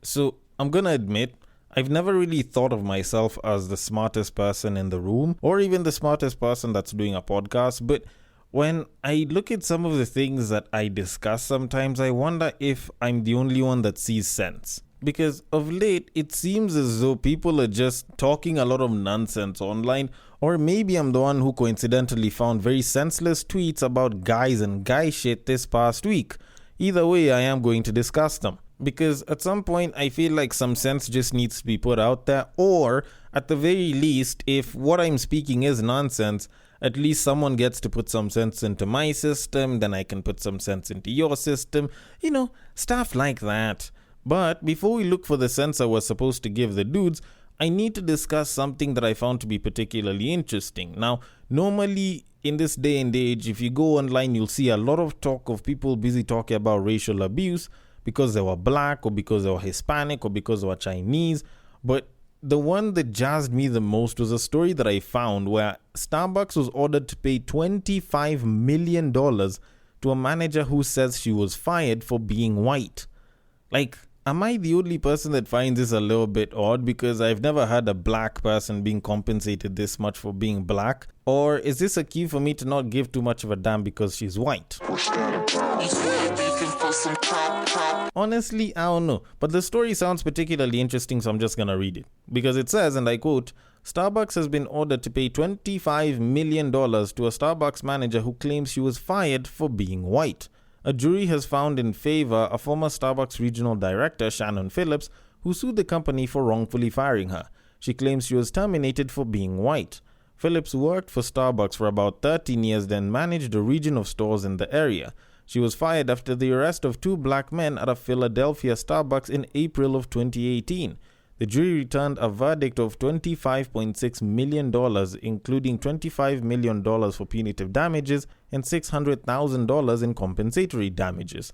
So I'm gonna admit, I've never really thought of myself as the smartest person in the room or even the smartest person that's doing a podcast, but when I look at some of the things that I discuss sometimes, I wonder if I'm the only one that sees sense. Because of late, it seems as though people are just talking a lot of nonsense online, or maybe I'm the one who coincidentally found very senseless tweets about guys and guy shit this past week. Either way, I am going to discuss them. Because at some point, I feel like some sense just needs to be put out there, or at the very least, if what I'm speaking is nonsense, at least someone gets to put some sense into my system, then I can put some sense into your system, stuff like that. But before we look for the sense I was supposed to give the dudes, I need to discuss something that I found to be particularly interesting. Now, normally in this day and age, if you go online, you'll see a lot of talk of people busy talking about racial abuse because they were black or because they were Hispanic or because they were Chinese. But the one that jazzed me the most was a story that I found where Starbucks was ordered to pay $25 million to a manager who says she was fired for being white. Like, am I the only person that finds this a little bit odd? Because I've never had a black person being compensated this much for being black. Or is this a cue for me to not give too much of a damn because she's white? Honestly, I don't know. But the story sounds particularly interesting, so I'm just gonna read it. Because it says, and I quote, Starbucks has been ordered to pay $25 million to a Starbucks manager who claims she was fired for being white. A jury has found in favor a former Starbucks regional director, Shannon Phillips, who sued the company for wrongfully firing her. She claims she was terminated for being white. Phillips worked for Starbucks for about 13 years, then managed a region of stores in the area. She was fired after the arrest of two black men at a Philadelphia Starbucks in April of 2018. The jury returned a verdict of $25.6 million, including $25 million for punitive damages and $600,000 in compensatory damages.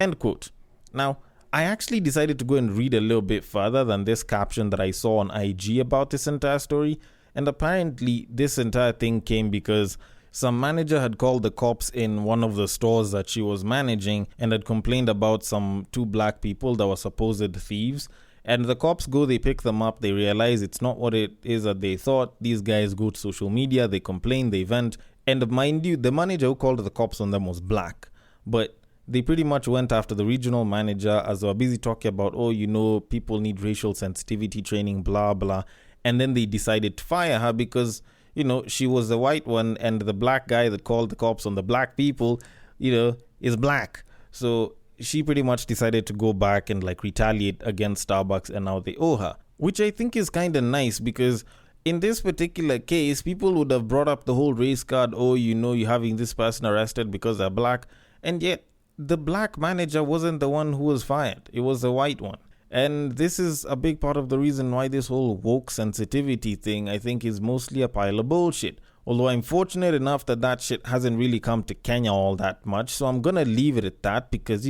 End quote. Now, I actually decided to go and read a little bit further than this caption that I saw on IG about this entire story, and apparently this entire thing came because some manager had called the cops in one of the stores that she was managing and had complained about some two black people that were supposed thieves. And the cops go, they pick them up, they realize it's not what it is that they thought. These guys go to social media, they complain, they vent. And mind you, the manager who called the cops on them was black. But they pretty much went after the regional manager as they were busy talking about, people need racial sensitivity training, blah, blah. And then they decided to fire her because, she was the white one and the black guy that called the cops on the black people, is black. So she pretty much decided to go back and retaliate against Starbucks, and now they owe her. Which I think is kind of nice because in this particular case, people would have brought up the whole race card, you're having this person arrested because they're black. And yet the black manager wasn't the one who was fired. It was the white one. And this is a big part of the reason why this whole woke sensitivity thing, I think, is mostly a pile of bullshit. Although I'm fortunate enough that shit hasn't really come to Kenya all that much. So I'm going to leave it at that because,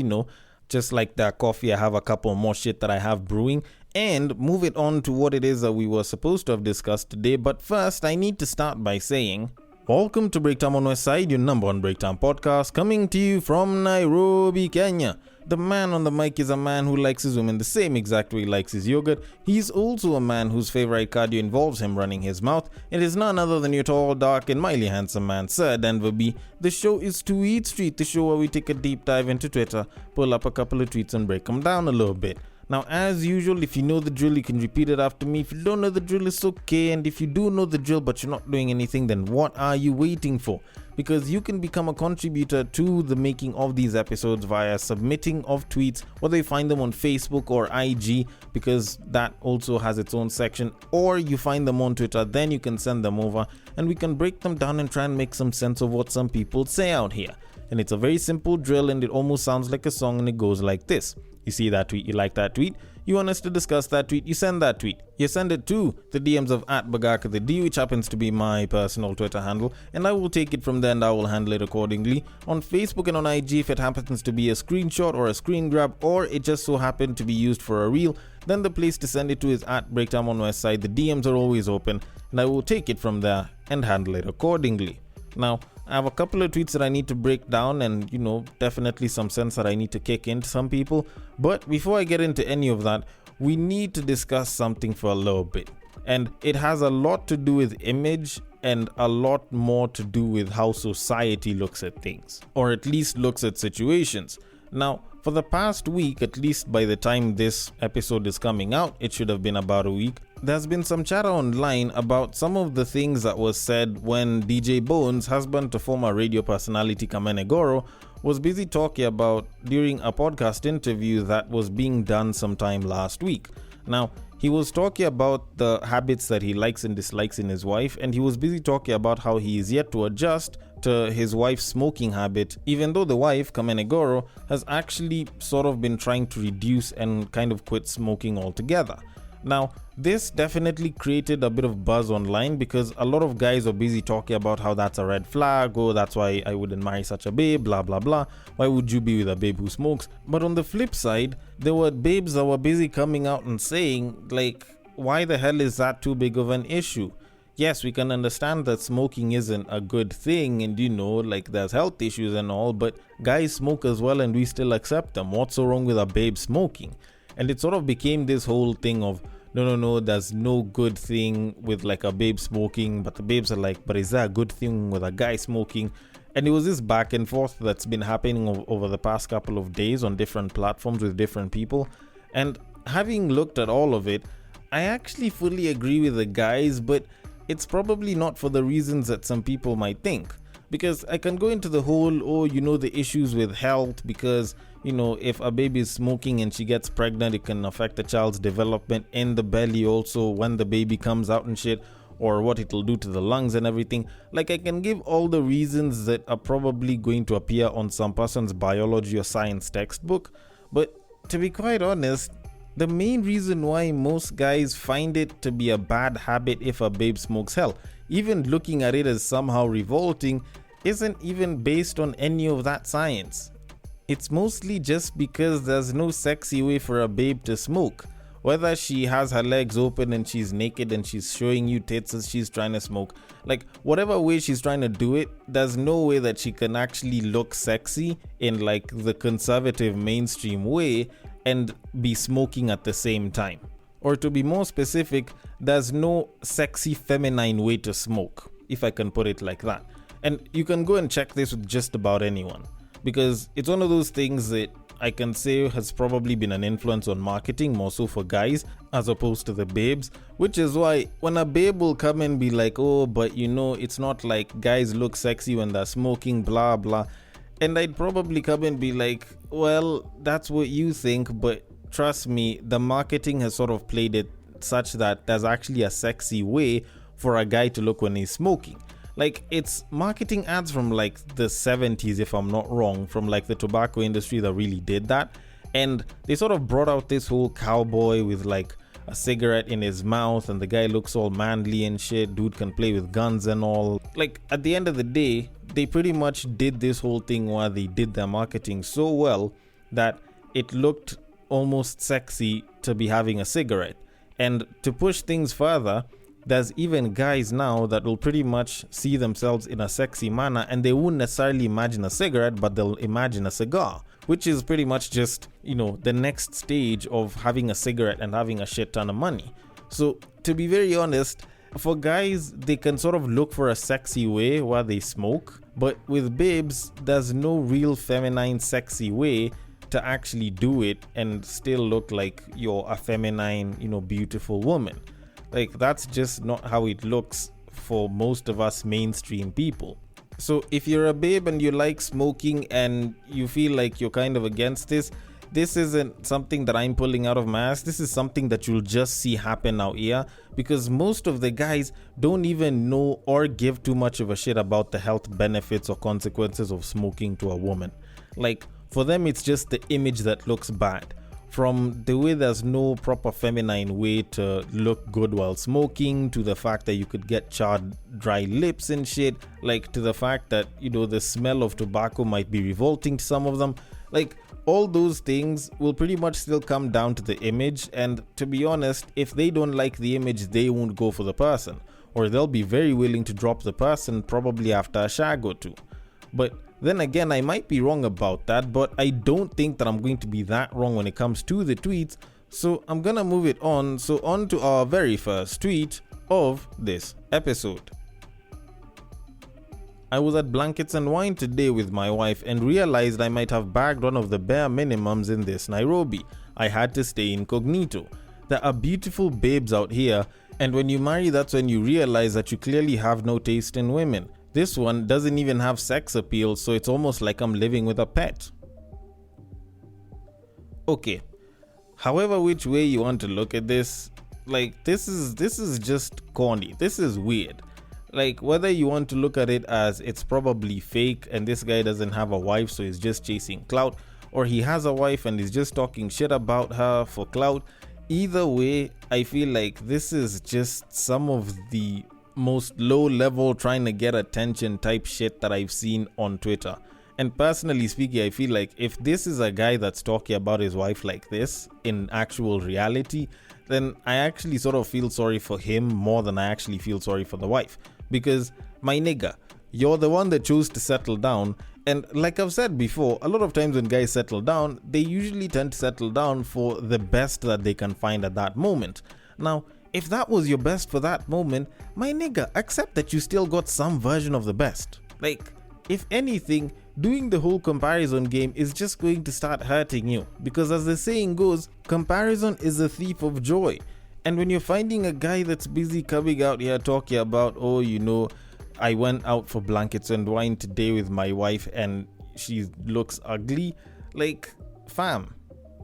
just like that coffee, I have a couple more shit that I have brewing. And move it on to what it is that we were supposed to have discussed today. But first, I need to start by saying, welcome to Breaktime on West Side, your number one Breaktime podcast, coming to you from Nairobi, Kenya. The man on the mic is a man who likes his women the same exact way he likes his yogurt. He's also a man whose favorite cardio involves him running his mouth. It is none other than your tall, dark, and mildly handsome man, Sir Denver B. The show is Tweet Street, the show where we take a deep dive into Twitter, pull up a couple of tweets and break them down a little bit. Now, as usual, if you know the drill, you can repeat it after me. If you don't know the drill, it's okay. And if you do know the drill but you're not doing anything, then what are you waiting for? Because you can become a contributor to the making of these episodes via submitting of tweets, whether you find them on Facebook or IG, because that also has its own section, or you find them on Twitter, then you can send them over and we can break them down and try and make some sense of what some people say out here. And it's a very simple drill and it almost sounds like a song, and it goes like this. You see that tweet, you like that tweet, you want us to discuss that tweet, you send that tweet. You send it to the DMs of @BagakaTheD, which happens to be my personal Twitter handle, and I will take it from there and I will handle it accordingly. On Facebook and on IG, if it happens to be a screenshot or a screen grab, or it just so happened to be used for a reel, then the place to send it to is @Breaktime on Westside. The DMs are always open, and I will take it from there and handle it accordingly. Now, I have a couple of tweets that I need to break down and, definitely some sense that I need to kick into some people. But before I get into any of that, we need to discuss something for a little bit. And it has a lot to do with image and a lot more to do with how society looks at things, or at least looks at situations. Now, for the past week, at least by the time this episode is coming out, it should have been about a week, there's been some chatter online about some of the things that was said when DJ Bones, husband to former radio personality Kamene Goro, was busy talking about during a podcast interview that was being done sometime last week. Now, he was talking about the habits that he likes and dislikes in his wife, and he was busy talking about how he is yet to adjust to his wife's smoking habit, even though the wife, Kamene Goro, has actually sort of been trying to reduce and kind of quit smoking altogether. Now, this definitely created a bit of buzz online because a lot of guys are busy talking about how that's a red flag, oh, that's why I wouldn't marry such a babe, blah, blah, blah. Why would you be with a babe who smokes? But on the flip side, there were babes that were busy coming out and saying, like, why the hell is that too big of an issue? Yes, we can understand that smoking isn't a good thing and, like there's health issues and all, but guys smoke as well and we still accept them. What's so wrong with a babe smoking? And it sort of became this whole thing of, no, there's no good thing with like a babe smoking, but the babes are like, but is there a good thing with a guy smoking? And it was this back and forth that's been happening over the past couple of days on different platforms with different people. And having looked at all of it, I actually fully agree with the guys, but it's probably not for the reasons that some people might think. Because I can go into the whole, the issues with health because, if a baby is smoking and she gets pregnant, it can affect the child's development in the belly also when the baby comes out and shit, or what it'll do to the lungs and everything. Like, I can give all the reasons that are probably going to appear on some person's biology or science textbook. But to be quite honest, the main reason why most guys find it to be a bad habit if a babe smokes, hell, even looking at it as somehow revolting, isn't even based on any of that science. It's mostly just because there's no sexy way for a babe to smoke. Whether she has her legs open and she's naked and she's showing you tits as she's trying to smoke, like whatever way she's trying to do it, there's no way that she can actually look sexy in like the conservative mainstream way and be smoking at the same time. Or to be more specific, there's no sexy feminine way to smoke, if I can put it like that. And you can go and check this with just about anyone, because it's one of those things that I can say has probably been an influence on marketing, more so for guys as opposed to the babes, which is why when a babe will come and be like, oh, but it's not like guys look sexy when they're smoking, blah, blah. And I'd probably come and be like, well, that's what you think, but trust me, the marketing has sort of played it such that there's actually a sexy way for a guy to look when he's smoking. Like, it's marketing ads from like the 70s, if I'm not wrong, from like the tobacco industry that really did that. And they sort of brought out this whole cowboy with like a cigarette in his mouth and the guy looks all manly and shit. Dude can play with guns and all. Like, at the end of the day, they pretty much did this whole thing where they did their marketing so well that it looked almost sexy to be having a cigarette. And to push things further, there's even guys now that will pretty much see themselves in a sexy manner and they wouldn't necessarily imagine a cigarette, but they'll imagine a cigar, which is pretty much just, the next stage of having a cigarette and having a shit ton of money. So to be very honest, for guys, they can sort of look for a sexy way while they smoke, but with babes, there's no real feminine sexy way to actually do it and still look like you're a feminine, beautiful woman. Like, that's just not how it looks for most of us mainstream people. So if you're a babe and you like smoking and you feel like you're kind of against this isn't something that I'm pulling out of my ass. This is something that you'll just see happen out here, because most of the guys don't even know or give too much of a shit about the health benefits or consequences of smoking to a woman. Like, for them, it's just the image that looks bad. From the way there's no proper feminine way to look good while smoking, to the fact that you could get charred dry lips and shit, like to the fact that, the smell of tobacco might be revolting to some of them. Like, all those things will pretty much still come down to the image, and to be honest, if they don't like the image, they won't go for the person. or they'll be very willing to drop the person probably after a shag or two. But then again, I might be wrong about that, but I don't think that I'm going to be that wrong when it comes to the tweets, so I'm gonna move it on. So on to our very first tweet of this episode. I was at Blankets and Wine today with my wife and realized I might have bagged one of the bare minimums in this Nairobi. I had to stay incognito. There are beautiful babes out here, and when you marry, that's when you realize that you clearly have no taste in women. This one doesn't even have sex appeal, so it's almost like I'm living with a pet. Okay, however which way you want to look at this, like this is just corny. This is weird. Like, whether you want to look at it as it's probably fake and this guy doesn't have a wife so he's just chasing clout, or he has a wife and he's just talking shit about her for clout, either way, I feel like this is just some of the most low level trying to get attention type shit that I've seen on Twitter. And personally speaking, I feel like if this is a guy that's talking about his wife like this in actual reality, then I actually sort of feel sorry for him more than I actually feel sorry for the wife. Because, my nigga, you're the one that chose to settle down, and like I've said before, a lot of times when guys settle down, they usually tend to settle down for the best that they can find at that moment. Now, if that was your best for that moment, my nigga, accept that you still got some version of the best. Like, if anything, doing the whole comparison game is just going to start hurting you, because as the saying goes, comparison is a thief of joy. And when you're finding a guy that's busy coming out here talking about, oh, you know, I went out for Blankets and Wine today with my wife and she looks ugly, like, fam,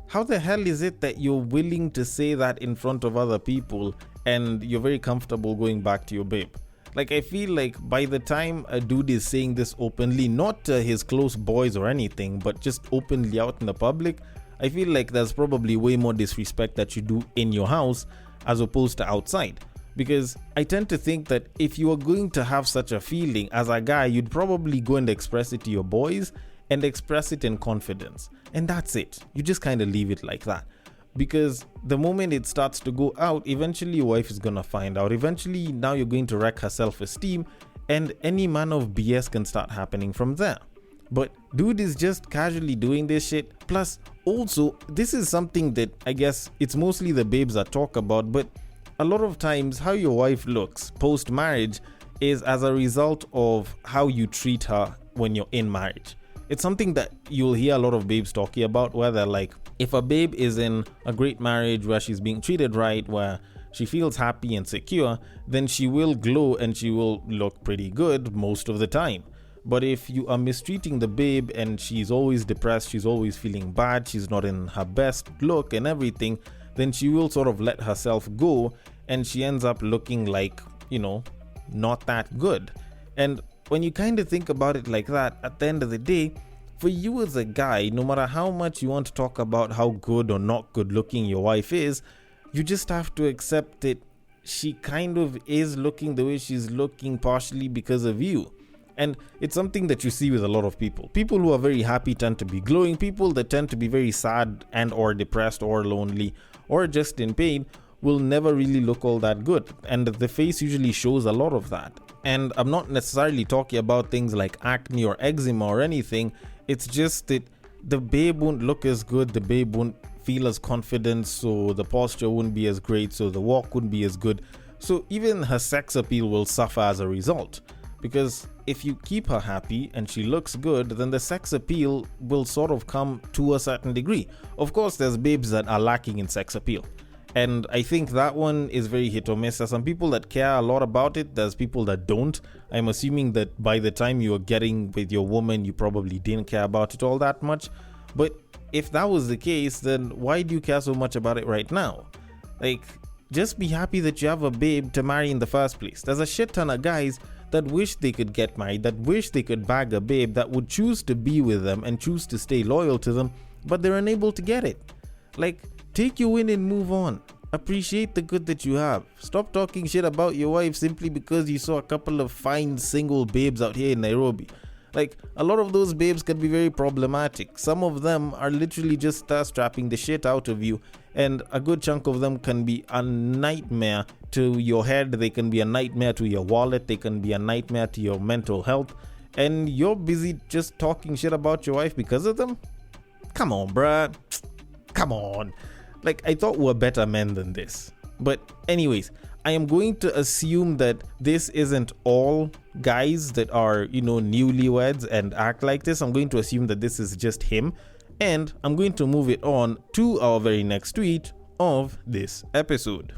how the hell is it that you're willing to say that in front of other people and you're very comfortable going back to your babe? Like, I feel like by the time a dude is saying this openly, not to his close boys or anything, but just openly out in the public, I feel like there's probably way more disrespect that you do in your house as opposed to outside. Because I tend to think that if you are going to have such a feeling as a guy, you'd probably go and express it to your boys and express it in confidence. And that's it. You just kind of leave it like that. Because the moment it starts to go out, eventually your wife is going to find out. Eventually now you're going to wreck her self-esteem, and any manner of BS can start happening from there. But dude is just casually doing this shit. Plus, also, this is something that I guess it's mostly the babes that talk about, but a lot of times how your wife looks post-marriage is as a result of how you treat her when you're in marriage. It's something that you'll hear a lot of babes talking about, where they're like, if a babe is in a great marriage where she's being treated right, where she feels happy and secure, then she will glow and she will look pretty good most of the time. But if you are mistreating the babe and she's always depressed, she's always feeling bad, she's not in her best look and everything, then she will sort of let herself go and she ends up looking like, you know, not that good. And when you kind of think about it like that, at the end of the day, for you as a guy, no matter how much you want to talk about how good or not good looking your wife is, you just have to accept it. She kind of is looking the way she's looking partially because of you. And it's something that you see with a lot of people. People who are very happy tend to be glowing. People that tend to be very sad and or depressed or lonely or just in pain will never really look all that good. And the face usually shows a lot of that. And I'm not necessarily talking about things like acne or eczema or anything. It's just that the babe won't look as good. The babe won't feel as confident. So the posture won't be as great. So the walk wouldn't be as good. So even her sex appeal will suffer as a result. Because if you keep her happy and she looks good, then the sex appeal will sort of come to a certain degree. Of course, there's babes that are lacking in sex appeal. And I think that one is very hit or miss. There's some people that care a lot about it. There's people that don't. I'm assuming that by the time you are getting with your woman, you probably didn't care about it all that much. But if that was the case, then why do you care so much about it right now? Like, just be happy that you have a babe to marry in the first place. There's a shit ton of guys that wish they could get married, that wish they could bag a babe that would choose to be with them and choose to stay loyal to them, but they're unable to get it. Like, take your win and move on. Appreciate the good that you have. Stop talking shit about your wife simply because you saw a couple of fine single babes out here in Nairobi. Like, a lot of those babes can be very problematic. Some of them are literally just thirst trapping the shit out of you, and a good chunk of them can be a nightmare to your head. They can be a nightmare to your wallet. They can be a nightmare to your mental health. And you're busy just talking shit about your wife because of them? Come on, bruh. Come on. Like, I thought we were better men than this. But anyways, I am going to assume that this isn't all guys that are, newlyweds and act like this. I'm going to assume that this is just him. And I'm going to move it on to our very next tweet of this episode.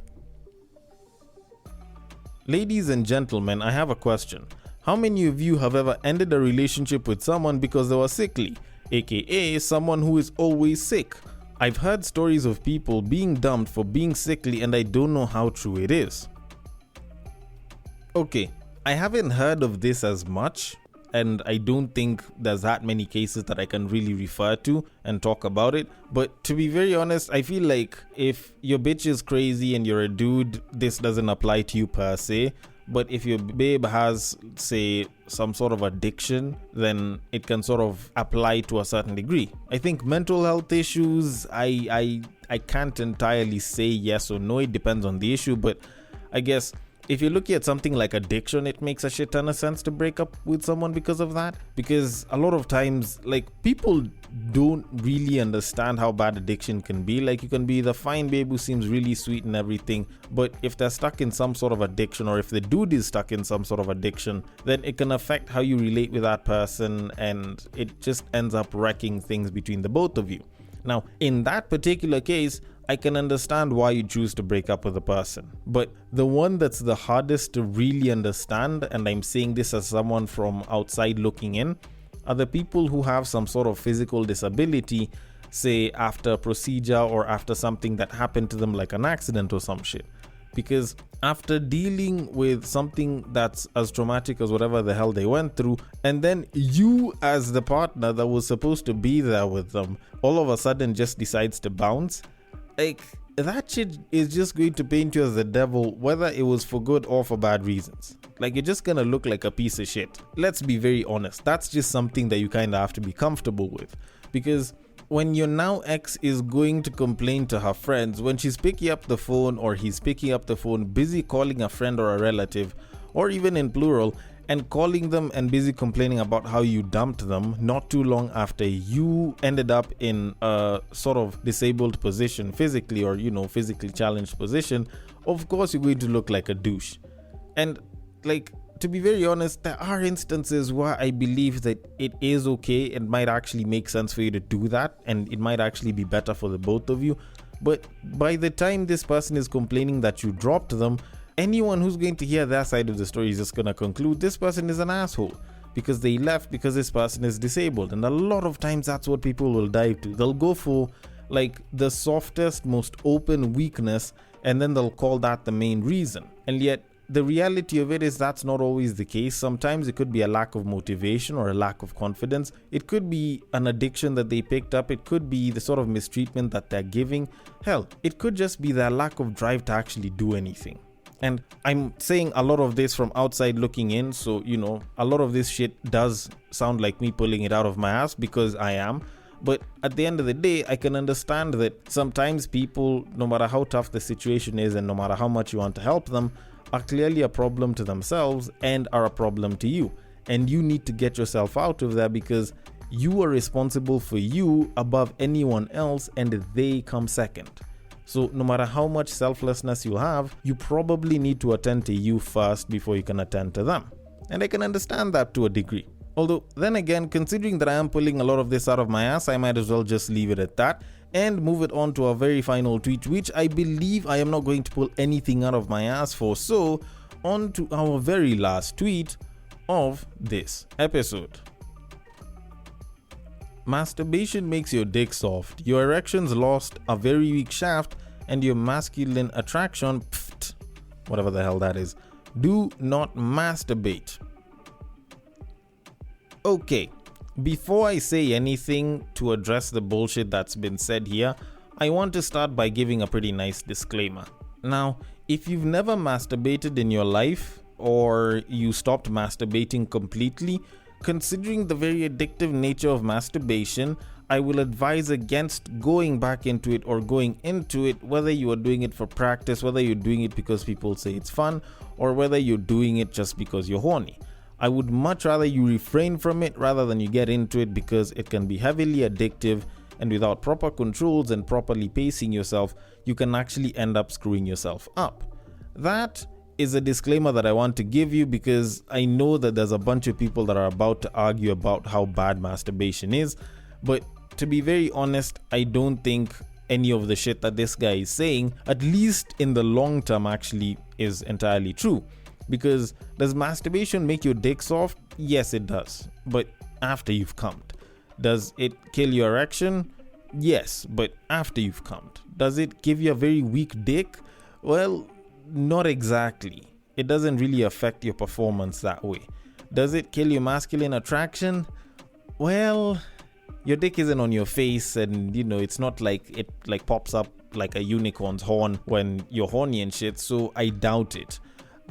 Ladies and gentlemen, I have a question. How many of you have ever ended a relationship with someone because they were sickly, aka someone who is always sick? I've heard stories of people being dumped for being sickly, and I don't know how true it is. Okay, I haven't heard of this as much, and I don't think there's that many cases that I can really refer to and talk about it. But to be very honest, I feel like if your bitch is crazy and you're a dude, this doesn't apply to you per se. But if your babe has, say, some sort of addiction, then it can sort of apply to a certain degree. I think mental health issues, I can't entirely say yes or no. It depends on the issue. But I guess if you're looking at something like addiction, it makes a shit ton of sense to break up with someone because of that. Because a lot of times, like, people don't really understand how bad addiction can be. Like, you can be the fine babe who seems really sweet and everything, but if they're stuck in some sort of addiction, or if the dude is stuck in some sort of addiction, then it can affect how you relate with that person, and it just ends up wrecking things between the both of you. Now, in that particular case, I can understand why you choose to break up with a person. But the one that's the hardest to really understand, and I'm saying this as someone from outside looking in, are the people who have some sort of physical disability, say after a procedure or after something that happened to them like an accident or some shit. Because after dealing with something that's as traumatic as whatever the hell they went through, and then you as the partner that was supposed to be there with them, all of a sudden just decides to bounce, like, that shit is just going to paint you as the devil, whether it was for good or for bad reasons. Like, you're just gonna look like a piece of shit. Let's be very honest. That's just something that you kind of have to be comfortable with. Because when your now ex is going to complain to her friends, when she's picking up the phone or he's picking up the phone, busy calling a friend or a relative, or even in plural, and calling them and busy complaining about how you dumped them not too long after you ended up in a sort of disabled position physically, or, physically challenged position, of course you're going to look like a douche. And, like, to be very honest, there are instances where I believe that it is okay. It might actually make sense for you to do that, and it might actually be better for the both of you. But by the time this person is complaining that you dropped them, anyone who's going to hear their side of the story is just going to conclude this person is an asshole because they left because this person is disabled. And a lot of times that's what people will dive to. They'll go for, like, the softest, most open weakness, and then they'll call that the main reason. And yet the reality of it is that's not always the case. Sometimes it could be a lack of motivation or a lack of confidence. It could be an addiction that they picked up. It could be the sort of mistreatment that they're giving. Hell, it could just be their lack of drive to actually do anything. And I'm saying a lot of this from outside looking in, so, a lot of this shit does sound like me pulling it out of my ass, because I am. But at the end of the day, I can understand that sometimes people, no matter how tough the situation is and no matter how much you want to help them, are clearly a problem to themselves and are a problem to you. And you need to get yourself out of there, because you are responsible for you above anyone else, and they come second. So no matter how much selflessness you have, you probably need to attend to you first before you can attend to them. And I can understand that to a degree. Although, then again, considering that I am pulling a lot of this out of my ass, I might as well just leave it at that and move it on to our very final tweet, which I believe I am not going to pull anything out of my ass for. So, on to our very last tweet of this episode. Masturbation makes your dick soft, your erections lost, a very weak shaft, and your masculine attraction, whatever the hell that is. Do not masturbate. Okay, before I say anything to address the bullshit that's been said here, I want to start by giving a pretty nice disclaimer. Now, if you've never masturbated in your life, or you stopped masturbating completely, considering the very addictive nature of masturbation, I will advise against going back into it or going into it, whether you are doing it for practice, whether you're doing it because people say it's fun, or whether you're doing it just because you're horny. I would much rather you refrain from it rather than you get into it, because it can be heavily addictive, and without proper controls and properly pacing yourself, you can actually end up screwing yourself up. That is a disclaimer that I want to give you, because I know that there's a bunch of people that are about to argue about how bad masturbation is, but to be very honest, I don't think any of the shit that this guy is saying, at least in the long term, actually is entirely true. Because does masturbation make your dick soft? Yes, it does, but after you've cummed. Does it kill your erection? Yes, but after you've cummed. Does it give you a very weak dick? Well, not exactly. It doesn't really affect your performance that way. Does it kill your masculine attraction? Well, your dick isn't on your face, and it's not like it like pops up like a unicorn's horn when you're horny and shit, so I doubt it.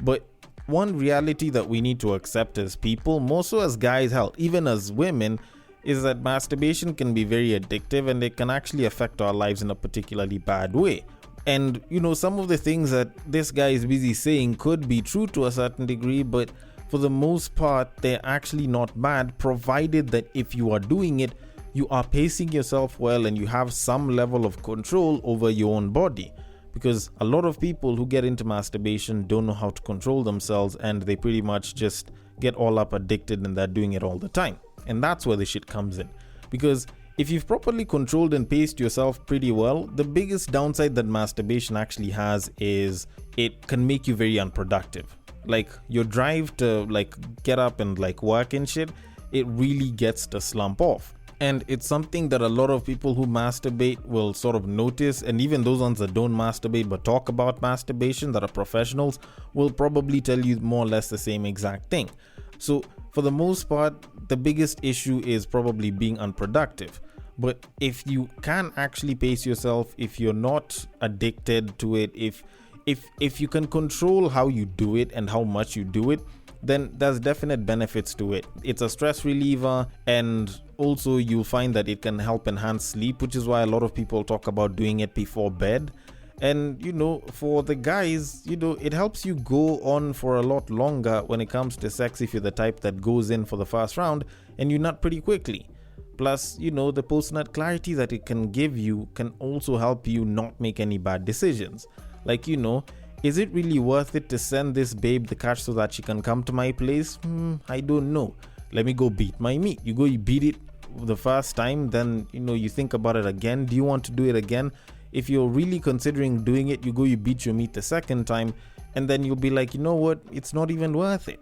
But one reality that we need to accept as people, more so as guys, hell, even as women, is that masturbation can be very addictive, and it can actually affect our lives in a particularly bad way. And some of the things that this guy is busy saying could be true to a certain degree, but for the most part, they're actually not bad, provided that if you are doing it, you are pacing yourself well and you have some level of control over your own body. Because a lot of people who get into masturbation don't know how to control themselves, and they pretty much just get all up addicted and they're doing it all the time. And that's where the shit comes in. Because if you've properly controlled and paced yourself pretty well, the biggest downside that masturbation actually has is it can make you very unproductive. Like your drive to get up and work and shit, it really gets to slump off. And it's something that a lot of people who masturbate will sort of notice, and even those ones that don't masturbate but talk about masturbation, that are professionals, will probably tell you more or less the same exact thing. So for the most part, the biggest issue is probably being unproductive. But if you can actually pace yourself, if you're not addicted to it, if you can control how you do it and how much you do it, then there's definite benefits to it. It's a stress reliever, and also you'll find that it can help enhance sleep, which is why a lot of people talk about doing it before bed. And for the guys, it helps you go on for a lot longer when it comes to sex if you're the type that goes in for the first round and you nut pretty quickly. Plus, the post-nut clarity that it can give you can also help you not make any bad decisions. Like, is it really worth it to send this babe the cash so that she can come to my place? I don't know. Let me go beat my meat. You beat it the first time, then, you think about it again. Do you want to do it again? If you're really considering doing it, you beat your meat the second time, and then you'll be like, you know what? It's not even worth it.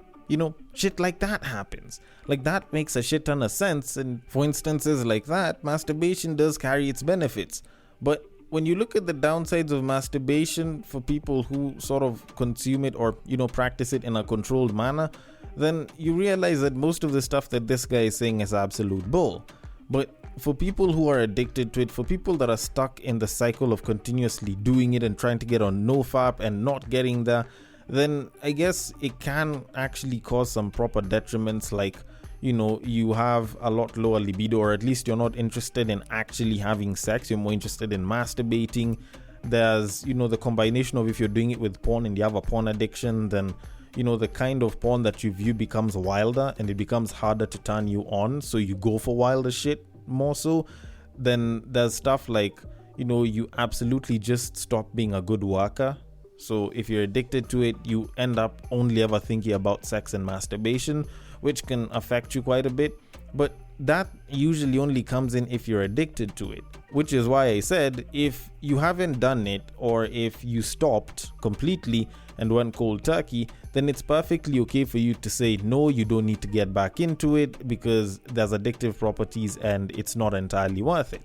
Shit like that happens. Like, that makes a shit ton of sense. And for instances like that, masturbation does carry its benefits. But when you look at the downsides of masturbation for people who sort of consume it or, practice it in a controlled manner, then you realize that most of the stuff that this guy is saying is absolute bull. But for people who are addicted to it, for people that are stuck in the cycle of continuously doing it and trying to get on NoFap and not getting there, then I guess it can actually cause some proper detriments, like, you have a lot lower libido, or at least you're not interested in actually having sex, you're more interested in masturbating. There's, the combination of if you're doing it with porn and you have a porn addiction, then, the kind of porn that you view becomes wilder and it becomes harder to turn you on, so you go for wilder shit more so. Then there's stuff like, you absolutely just stop being a good worker. So if you're addicted to it, you end up only ever thinking about sex and masturbation, which can affect you quite a bit. But that usually only comes in if you're addicted to it, which is why I said if you haven't done it, or if you stopped completely and went cold turkey, then it's perfectly okay for you to say no, you don't need to get back into it because there's addictive properties and it's not entirely worth it.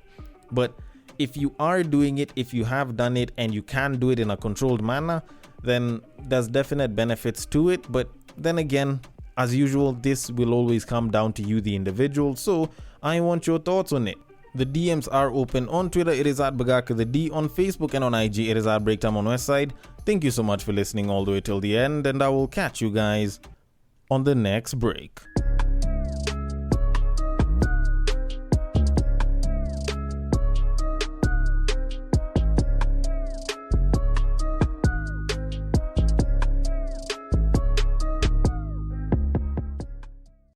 But if you are doing it, if you have done it and you can do it in a controlled manner, then there's definite benefits to it. But then again, as usual, this will always come down to you, the individual. So I want your thoughts on it. The DMs are open on Twitter. It is at Bagaka the D. On Facebook and on IG, it is at Breaktime on Westside. Thank you so much for listening all the way till the end, and I will catch you guys on the next break.